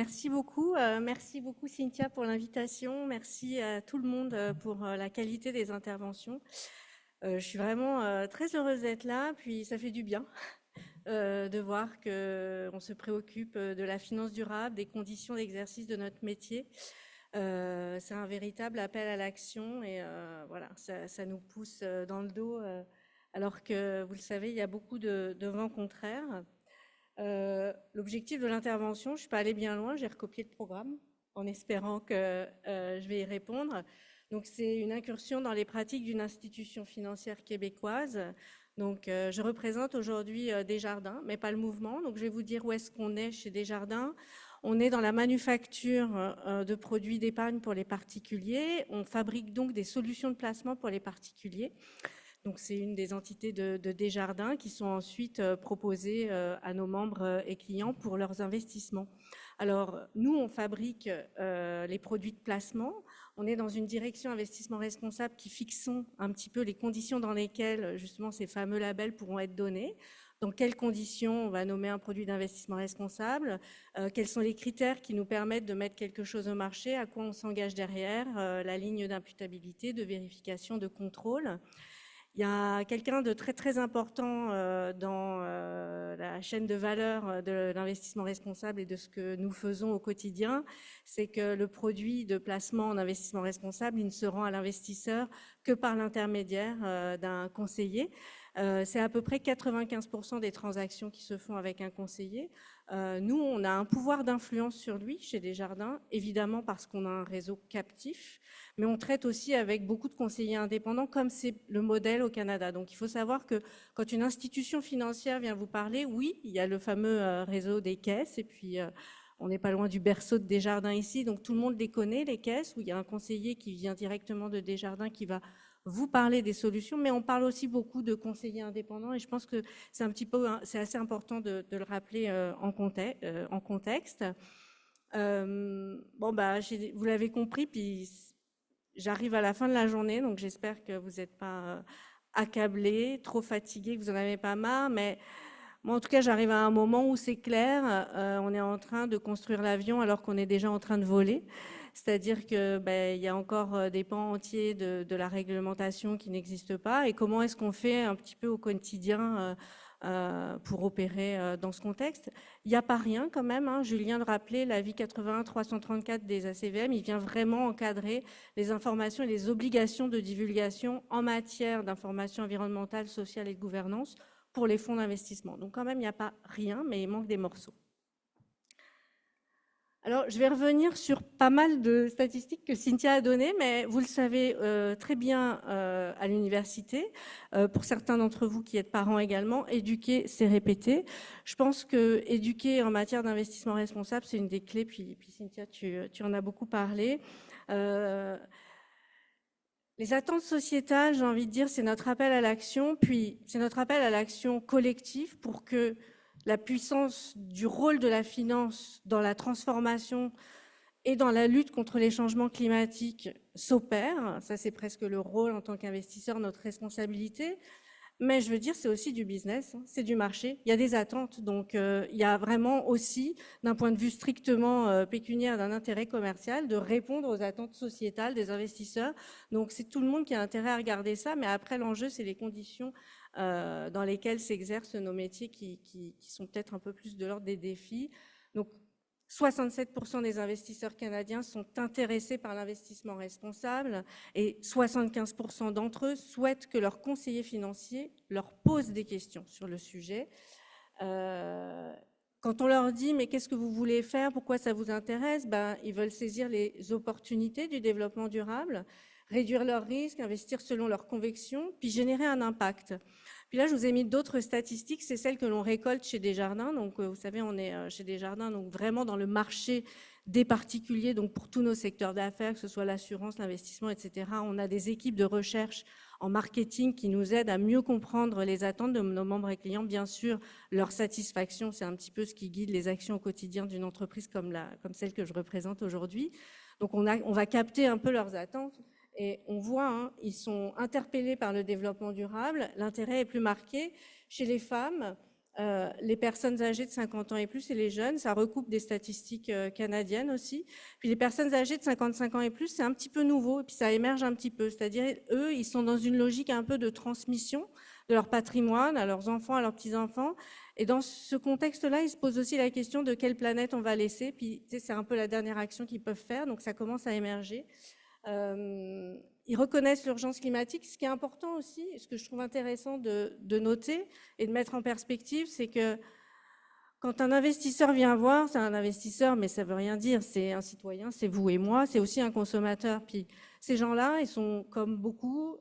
Merci beaucoup. Merci beaucoup Cynthia pour l'invitation. Merci à tout le monde pour la qualité des interventions. Je suis vraiment très heureuse d'être là, puis ça fait du bien de voir qu'on se préoccupe de la finance durable, des conditions d'exercice de notre métier. C'est un véritable appel à l'action et voilà, ça nous pousse dans le dos alors que, vous le savez, il y a beaucoup de vents contraires. L'objectif de l'intervention, je ne suis pas allée bien loin, j'ai recopié le programme en espérant que je vais y répondre. Donc, c'est une incursion dans les pratiques d'une institution financière québécoise. Donc, je représente aujourd'hui Desjardins, mais pas le mouvement. Donc, je vais vous dire où est-ce qu'on est chez Desjardins. On est dans la manufacture de produits d'épargne pour les particuliers. On fabrique donc des solutions de placement pour les particuliers. Donc, c'est une des entités de Desjardins qui sont ensuite proposées à nos membres et clients pour leurs investissements. Alors, nous, on fabrique les produits de placement. On est dans une direction investissement responsable qui fixons un petit peu les conditions dans lesquelles, justement, ces fameux labels pourront être donnés. Dans quelles conditions on va nommer un produit d'investissement responsable, quels sont les critères qui nous permettent de mettre quelque chose au marché, à quoi on s'engage derrière, la ligne d'imputabilité, de vérification, de contrôle. Il y a quelqu'un de très très important dans la chaîne de valeur de l'investissement responsable et de ce que nous faisons au quotidien, c'est que le produit de placement en investissement responsable, il ne se rend à l'investisseur que par l'intermédiaire d'un conseiller. C'est à peu près 95% des transactions qui se font avec un conseiller. Nous, on a un pouvoir d'influence sur lui chez Desjardins, évidemment parce qu'on a un réseau captif, mais on traite aussi avec beaucoup de conseillers indépendants, comme c'est le modèle au Canada. Donc, il faut savoir que quand une institution financière vient vous parler, oui, il y a le fameux réseau des caisses, et puis on n'est pas loin du berceau de Desjardins ici, donc tout le monde les connaît, les caisses, où il y a un conseiller qui vient directement de Desjardins qui va vous parler des solutions, mais on parle aussi beaucoup de conseillers indépendants, et je pense que c'est un petit peu, c'est assez important de le rappeler en contexte. Bon, bah, vous l'avez compris, puis j'arrive à la fin de la journée, donc j'espère que vous n'êtes pas accablés, trop fatigués, que vous n'en avez pas marre, mais moi, en tout cas, j'arrive à un moment où c'est clair, on est en train de construire l'avion alors qu'on est déjà en train de voler. C'est-à-dire que il y a encore des pans entiers de la réglementation qui n'existent pas. Et comment est-ce qu'on fait un petit peu au quotidien pour opérer dans ce contexte? Il n'y a pas rien quand même, hein. Julien le rappelait, l'avis 81-334 des ACVM, il vient vraiment encadrer les informations et les obligations de divulgation en matière d'information environnementale, sociale et de gouvernance pour les fonds d'investissement. Donc quand même, il n'y a pas rien, mais il manque des morceaux. Alors, je vais revenir sur pas mal de statistiques que Cynthia a données, mais vous le savez très bien à l'université. Pour certains d'entre vous qui êtes parents également, éduquer, c'est répéter. Je pense que éduquer en matière d'investissement responsable, c'est une des clés, puis Cynthia, tu en as beaucoup parlé. Les attentes sociétales, j'ai envie de dire, c'est notre appel à l'action, puis c'est notre appel à l'action collective pour que la puissance du rôle de la finance dans la transformation et dans la lutte contre les changements climatiques s'opère. Ça, c'est presque le rôle en tant qu'investisseur, notre responsabilité. Mais je veux dire, c'est aussi du business, hein, c'est du marché. Il y a des attentes, donc il y a vraiment aussi, d'un point de vue strictement pécuniaire, d'un intérêt commercial, de répondre aux attentes sociétales des investisseurs. Donc c'est tout le monde qui a intérêt à regarder ça, mais après l'enjeu, c'est les conditions dans lesquelles s'exercent nos métiers qui sont peut-être un peu plus de l'ordre des défis. Donc 67% des investisseurs canadiens sont intéressés par l'investissement responsable et 75% d'entre eux souhaitent que leur conseiller financier leur pose des questions sur le sujet. Quand on leur dit « mais qu'est-ce que vous voulez faire, pourquoi ça vous intéresse ?» ils veulent saisir les opportunités du développement durable, réduire leurs risques, investir selon leurs convictions, puis générer un impact. Puis là, je vous ai mis d'autres statistiques, c'est celles que l'on récolte chez Desjardins. Donc, vous savez, on est chez Desjardins, donc vraiment dans le marché des particuliers, donc pour tous nos secteurs d'affaires, que ce soit l'assurance, l'investissement, etc. On a des équipes de recherche en marketing qui nous aident à mieux comprendre les attentes de nos membres et clients. Bien sûr, leur satisfaction, c'est un petit peu ce qui guide les actions au quotidien d'une entreprise comme celle que je représente aujourd'hui. Donc, on va capter un peu leurs attentes. Et on voit, hein, ils sont interpellés par le développement durable. L'intérêt est plus marqué. Chez les femmes, les personnes âgées de 50 ans et plus et les jeunes, ça recoupe des statistiques canadiennes aussi. Puis les personnes âgées de 55 ans et plus, c'est un petit peu nouveau, et puis ça émerge un petit peu. C'est-à-dire, eux, ils sont dans une logique un peu de transmission de leur patrimoine à leurs enfants, à leurs petits-enfants. Et dans ce contexte-là, ils se posent aussi la question de quelle planète on va laisser. Puis, tu sais, c'est un peu la dernière action qu'ils peuvent faire, donc ça commence à émerger. Ils reconnaissent l'urgence climatique. Ce qui est important aussi, ce que je trouve intéressant de noter et de mettre en perspective, c'est que quand un investisseur vient voir, c'est un investisseur, mais ça ne veut rien dire, c'est un citoyen, c'est vous et moi, c'est aussi un consommateur. Puis ces gens-là, ils sont comme beaucoup,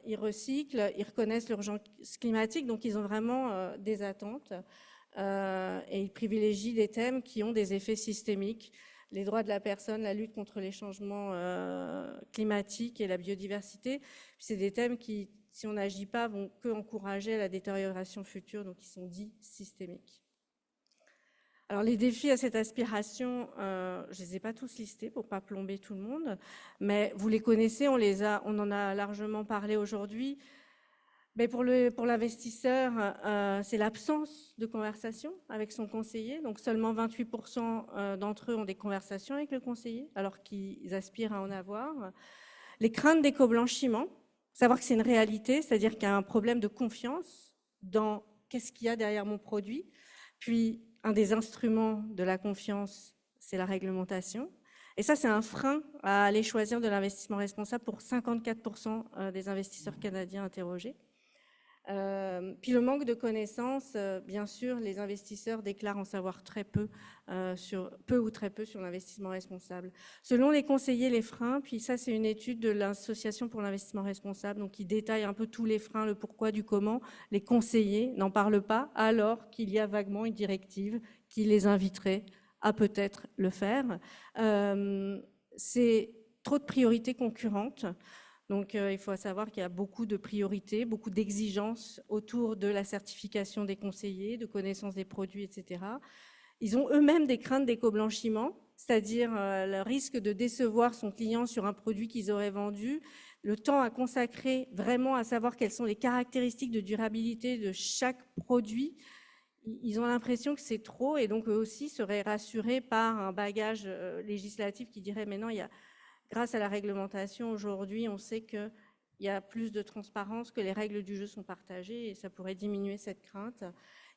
ils recyclent, ils reconnaissent l'urgence climatique, donc ils ont vraiment des attentes et ils privilégient des thèmes qui ont des effets systémiques. Les droits de la personne, la lutte contre les changements climatiques et la biodiversité, c'est des thèmes qui, si on n'agit pas, vont que encourager la détérioration future, donc ils sont dits systémiques. Alors les défis à cette aspiration, je ne les ai pas tous listés pour ne pas plomber tout le monde, mais vous les connaissez, on en a largement parlé aujourd'hui. Mais pour l'investisseur, c'est l'absence de conversation avec son conseiller. Donc seulement 28% d'entre eux ont des conversations avec le conseiller, alors qu'ils aspirent à en avoir. Les craintes d'éco-blanchiment, savoir que c'est une réalité, c'est-à dire qu'il y a un problème de confiance dans qu'est-ce qu'il y a derrière mon produit. Puis un des instruments de la confiance, c'est la réglementation. Et ça, c'est un frein à aller choisir de l'investissement responsable pour 54% des investisseurs canadiens interrogés. Puis le manque de connaissances, bien sûr, les investisseurs déclarent en savoir très peu, peu ou très peu sur l'investissement responsable. Selon les conseillers, les freins, puis ça c'est une étude de l'Association pour l'investissement responsable, donc qui détaille un peu tous les freins, le pourquoi du comment, les conseillers n'en parlent pas, alors qu'il y a vaguement une directive qui les inviterait à peut-être le faire. C'est trop de priorités concurrentes. Donc, il faut savoir qu'il y a beaucoup de priorités, beaucoup d'exigences autour de la certification des conseillers, de connaissance des produits, etc. Ils ont eux-mêmes des craintes d'éco-blanchiment, c'est-à-dire le risque de décevoir son client sur un produit qu'ils auraient vendu, le temps à consacrer vraiment à savoir quelles sont les caractéristiques de durabilité de chaque produit. Ils ont l'impression que c'est trop et donc eux aussi seraient rassurés par un bagage législatif qui dirait mais non, grâce à la réglementation, aujourd'hui, on sait qu'il y a plus de transparence, que les règles du jeu sont partagées et ça pourrait diminuer cette crainte.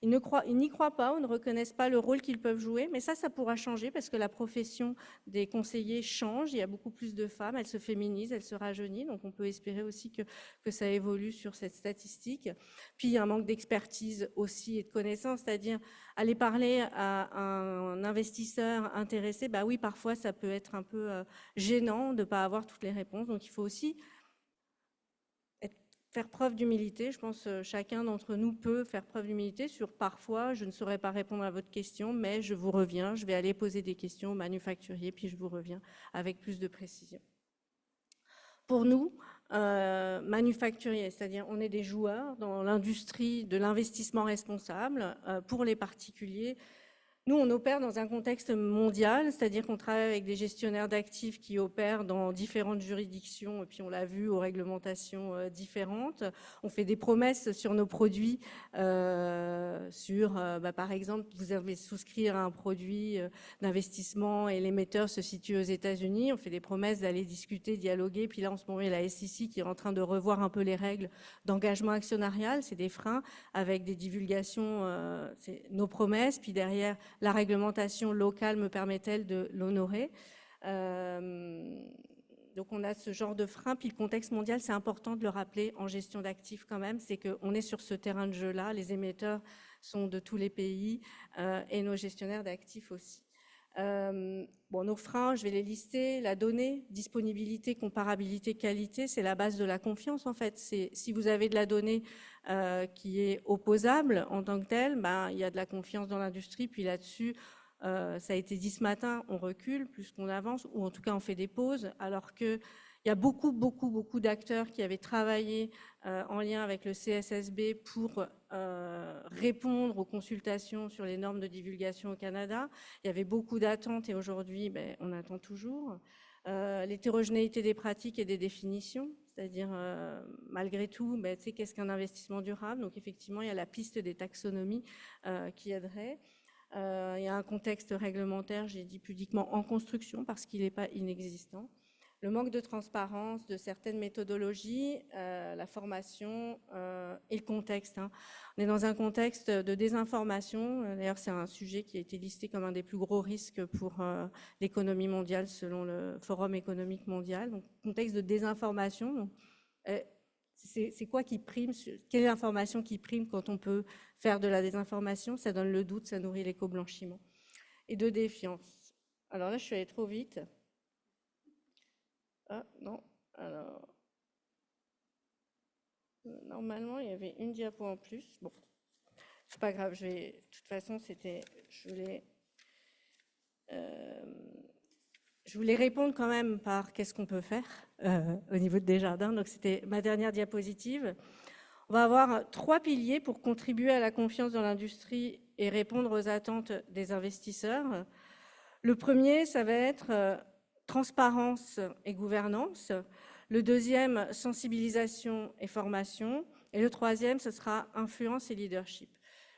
Ils n'y croient pas ou ne reconnaissent pas le rôle qu'ils peuvent jouer, mais ça pourra changer parce que la profession des conseillers change. Il y a beaucoup plus de femmes, elles se féminisent, elles se rajeunissent, donc on peut espérer aussi que ça évolue sur cette statistique. Puis il y a un manque d'expertise aussi et de connaissances, c'est-à-dire aller parler à un investisseur intéressé, bah oui, parfois ça peut être un peu gênant de ne pas avoir toutes les réponses, donc il faut aussi faire preuve d'humilité. Je pense que chacun d'entre nous peut faire preuve d'humilité sur parfois, je ne saurais pas répondre à votre question, mais je vous reviens, je vais aller poser des questions au manufacturier, puis je vous reviens avec plus de précision. Pour nous, manufacturiers, c'est-à-dire on est des joueurs dans l'industrie de l'investissement responsable pour les particuliers. Nous, on opère dans un contexte mondial, c'est-à-dire qu'on travaille avec des gestionnaires d'actifs qui opèrent dans différentes juridictions, et puis on l'a vu, aux réglementations différentes. On fait des promesses sur nos produits, par exemple, vous avez souscrire à un produit d'investissement et l'émetteur se situe aux États-Unis. On fait des promesses d'aller discuter, dialoguer, puis là, en ce moment, il y a la SEC qui est en train de revoir un peu les règles d'engagement actionnarial, c'est des freins avec des divulgations, nos promesses, puis derrière, la réglementation locale me permet-elle de l'honorer? Donc on a ce genre de frein, puis le contexte mondial, c'est important de le rappeler en gestion d'actifs quand même, c'est qu'on est sur ce terrain de jeu-là, les émetteurs sont de tous les pays et nos gestionnaires d'actifs aussi. Nos freins, je vais les lister. La donnée, disponibilité, comparabilité, qualité, c'est la base de la confiance en fait. Si vous avez de la donnée qui est opposable en tant que telle, il y a de la confiance dans l'industrie. Puis là-dessus, ça a été dit ce matin, on recule plus qu'on avance, ou en tout cas on fait des pauses, alors que il y a beaucoup d'acteurs qui avaient travaillé en lien avec le CSSB pour répondre aux consultations sur les normes de divulgation au Canada. Il y avait beaucoup d'attentes et aujourd'hui, on attend toujours. L'hétérogénéité des pratiques et des définitions, c'est-à-dire malgré tout, ben, tu sais, qu'est-ce qu'un investissement durable? Donc effectivement, il y a la piste des taxonomies qui aiderait. Il y a un contexte réglementaire, j'ai dit pudiquement en construction parce qu'il n'est pas inexistant. Le manque de transparence de certaines méthodologies, la formation et le contexte. Hein. On est dans un contexte de désinformation. D'ailleurs, c'est un sujet qui a été listé comme un des plus gros risques pour l'économie mondiale selon le Forum économique mondial. Donc, contexte de désinformation. Donc, c'est quoi qui prime? Quelle est l'information qui prime quand on peut faire de la désinformation? Ça donne le doute, ça nourrit l'éco-blanchiment. Et de défiance. Alors là, je suis allée trop vite. Ah non, alors... Normalement, il y avait une diapo en plus. Bon, c'est pas grave, de toute façon, je voulais répondre quand même par qu'est-ce qu'on peut faire au niveau de Desjardins. Donc, c'était ma dernière diapositive. On va avoir 3 piliers pour contribuer à la confiance dans l'industrie et répondre aux attentes des investisseurs. Le premier, ça va être transparence et gouvernance. Le deuxième, sensibilisation et formation. Et le troisième, ce sera influence et leadership.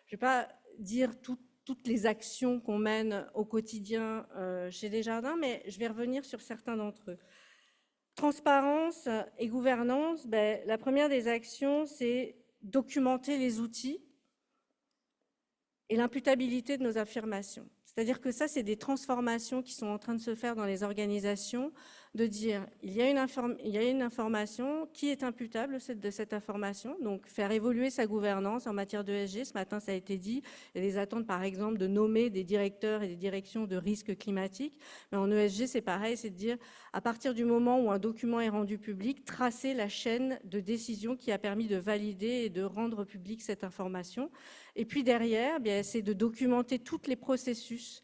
Je ne vais pas dire toutes les actions qu'on mène au quotidien chez Desjardins, mais je vais revenir sur certains d'entre eux. Transparence et gouvernance, ben, la première des actions, c'est documenter les outils et l'imputabilité de nos affirmations. C'est-à-dire que ça, c'est des transformations qui sont en train de se faire dans les organisations, de dire, il y a une information, qui est imputable de cette information, donc faire évoluer sa gouvernance en matière d'ESG. Ce matin, ça a été dit, il y a des attentes, par exemple, de nommer des directeurs et des directions de risques climatiques. Mais en ESG, c'est pareil, c'est de dire, à partir du moment où un document est rendu public, tracer la chaîne de décision qui a permis de valider et de rendre publique cette information. Et puis derrière, c'est de documenter tous les processus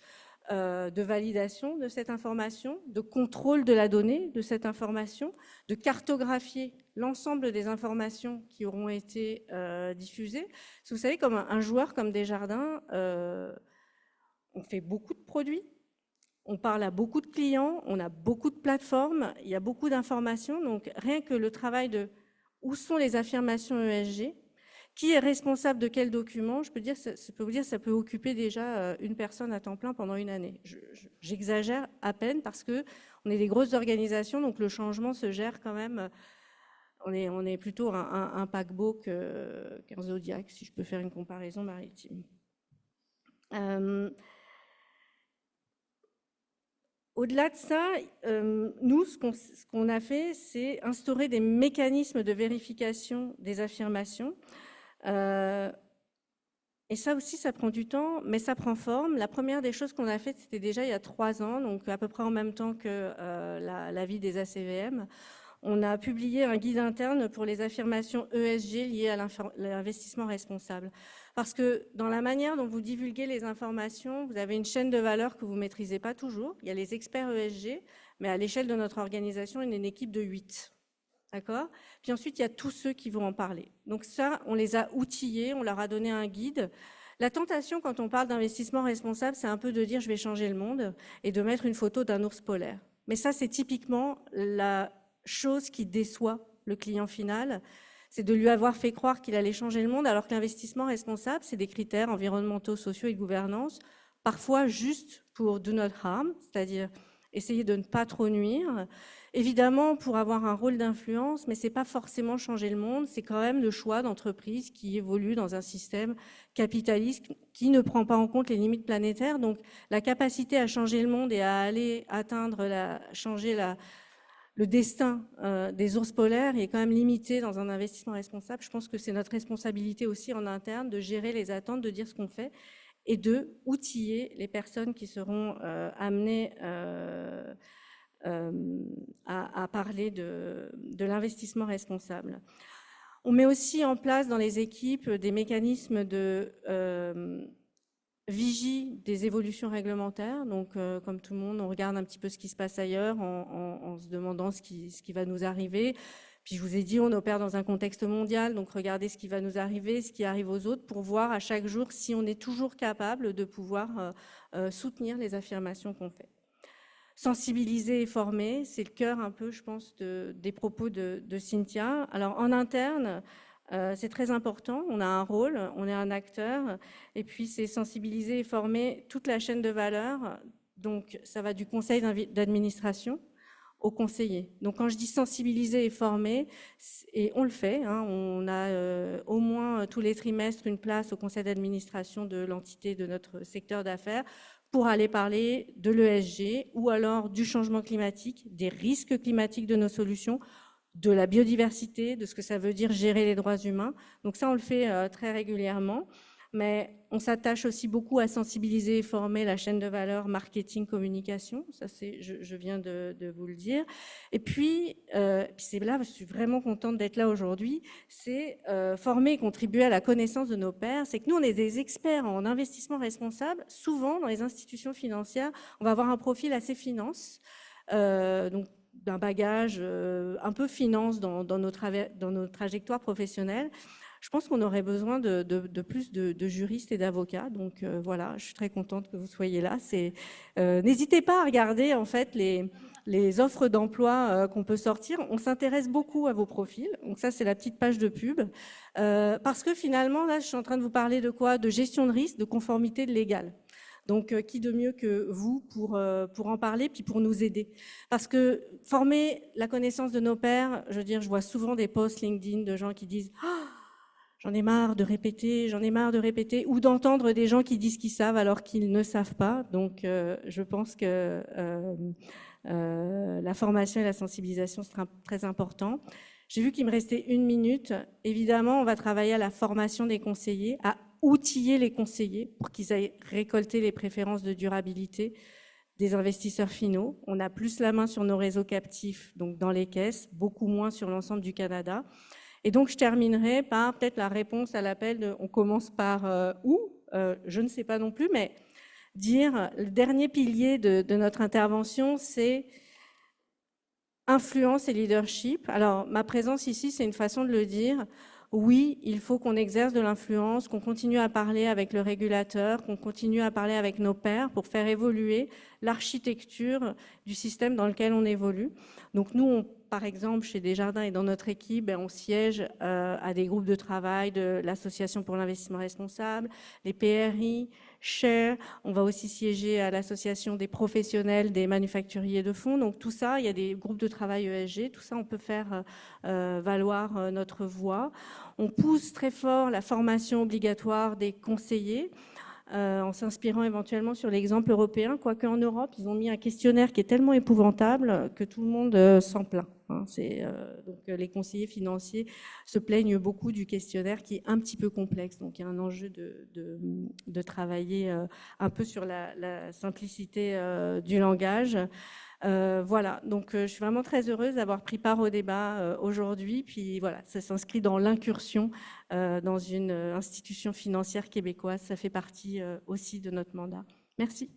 de validation de cette information, de contrôle de la donnée de cette information, de cartographier l'ensemble des informations qui auront été diffusées. Parce que vous savez, comme un joueur comme Desjardins, on fait beaucoup de produits, on parle à beaucoup de clients, on a beaucoup de plateformes, il y a beaucoup d'informations. Donc rien que le travail de où sont les affirmations ESG, qui est responsable de quel document? Je peux vous dire, ça peut occuper déjà une personne à temps plein pendant une année. J'exagère à peine parce que on est des grosses organisations, donc le changement se gère quand même. On est plutôt un paquebot qu'un Zodiac, si je peux faire une comparaison maritime. Au-delà de ça, nous, ce qu'on a fait, c'est instaurer des mécanismes de vérification des affirmations. Et ça aussi, ça prend du temps, mais ça prend forme. La première des choses qu'on a faites, c'était déjà il y a 3 ans, donc à peu près en même temps que l'avis des ACVM. On a publié un guide interne pour les affirmations ESG liées à l'investissement responsable. Parce que dans la manière dont vous divulguez les informations, vous avez une chaîne de valeur que vous ne maîtrisez pas toujours. Il y a les experts ESG, mais à l'échelle de notre organisation, il y a une équipe de 8. D'accord? Puis ensuite, il y a tous ceux qui vont en parler. Donc ça, on les a outillés, on leur a donné un guide. La tentation, quand on parle d'investissement responsable, c'est un peu de dire « je vais changer le monde » et de mettre une photo d'un ours polaire. Mais ça, c'est typiquement la chose qui déçoit le client final, c'est de lui avoir fait croire qu'il allait changer le monde, alors que l'investissement responsable, c'est des critères environnementaux, sociaux et de gouvernance, parfois juste pour do not harm, c'est-à-dire essayer de ne pas trop nuire, évidemment pour avoir un rôle d'influence, mais ce n'est pas forcément changer le monde, c'est quand même le choix d'entreprise qui évolue dans un système capitaliste qui ne prend pas en compte les limites planétaires. Donc la capacité à changer le monde et à aller atteindre, changer le destin des ours polaires est quand même limité dans un investissement responsable. Je pense que c'est notre responsabilité aussi en interne de gérer les attentes, de dire ce qu'on fait et de outiller les personnes qui seront amenées à parler de l'investissement responsable. On met aussi en place dans les équipes des mécanismes de vigie des évolutions réglementaires. Donc, comme tout le monde, on regarde un petit peu ce qui se passe ailleurs en se demandant ce qui va nous arriver. Puis je vous ai dit, on opère dans un contexte mondial, donc regardez ce qui va nous arriver, ce qui arrive aux autres, pour voir à chaque jour si on est toujours capable de pouvoir soutenir les affirmations qu'on fait. Sensibiliser et former, c'est le cœur un peu, je pense, des propos de Cynthia. Alors en interne, c'est très important, on a un rôle, on est un acteur, et puis c'est sensibiliser et former toute la chaîne de valeur. Donc ça va du conseil d'administration aux conseillers. Donc quand je dis sensibiliser et former, et on le fait, hein, on a au moins tous les trimestres une place au conseil d'administration de l'entité de notre secteur d'affaires pour aller parler de l'ESG ou alors du changement climatique, des risques climatiques de nos solutions, de la biodiversité, de ce que ça veut dire gérer les droits humains. Donc ça, on le fait très régulièrement. Mais on s'attache aussi beaucoup à sensibiliser et former la chaîne de valeur marketing, communication. Ça, je viens de vous le dire. Et puis c'est là, je suis vraiment contente d'être là aujourd'hui, c'est former et contribuer à la connaissance de nos pairs. C'est que nous, on est des experts en investissement responsable. Souvent, dans les institutions financières, on va avoir un profil assez finance. Donc, d'un bagage un peu finance dans nos trajectoires professionnelles. Je pense qu'on aurait besoin de plus de juristes et d'avocats. Donc voilà, je suis très contente que vous soyez là. N'hésitez pas à regarder en fait les offres d'emploi qu'on peut sortir. On s'intéresse beaucoup à vos profils. Donc ça, c'est la petite page de pub. Parce que finalement, là, je suis en train de vous parler de quoi? De gestion de risque, de conformité, de légal. Donc, qui de mieux que vous pour en parler, puis pour nous aider. Parce que former la connaissance de nos pairs, je veux dire, je vois souvent des posts LinkedIn de gens qui disent oh, « j'en ai marre de répéter, ou d'entendre des gens qui disent qu'ils savent alors qu'ils ne savent pas. Donc, je pense que la formation et la sensibilisation sera très important. J'ai vu qu'il me restait 1 minute. Évidemment, on va travailler à la formation des conseillers, à outiller les conseillers pour qu'ils aillent récolter les préférences de durabilité des investisseurs finaux. On a plus la main sur nos réseaux captifs, donc dans les caisses, beaucoup moins sur l'ensemble du Canada. Et donc, je terminerai par peut-être la réponse à l'appel de « on commence par où ?» Je ne sais pas non plus, mais dire le dernier pilier de notre intervention, c'est influence et leadership. Alors, ma présence ici, c'est une façon de le dire. Oui, il faut qu'on exerce de l'influence, qu'on continue à parler avec le régulateur, qu'on continue à parler avec nos pairs pour faire évoluer l'architecture du système dans lequel on évolue. Donc nous, par exemple, chez Desjardins et dans notre équipe, on siège à des groupes de travail de l'Association pour l'investissement responsable, les PRI, Share, on va aussi siéger à l'Association des professionnels des manufacturiers de fonds. Donc tout ça, il y a des groupes de travail ESG, tout ça, on peut faire valoir notre voix. On pousse très fort la formation obligatoire des conseillers en s'inspirant éventuellement sur l'exemple européen, quoique en Europe, ils ont mis un questionnaire qui est tellement épouvantable que tout le monde s'en plaint. Donc les conseillers financiers se plaignent beaucoup du questionnaire qui est un petit peu complexe. Donc il y a un enjeu de travailler un peu sur la simplicité du langage. Voilà, donc je suis vraiment très heureuse d'avoir pris part au débat aujourd'hui. Puis voilà, ça s'inscrit dans l'incursion dans une institution financière québécoise. Ça fait partie aussi de notre mandat. Merci.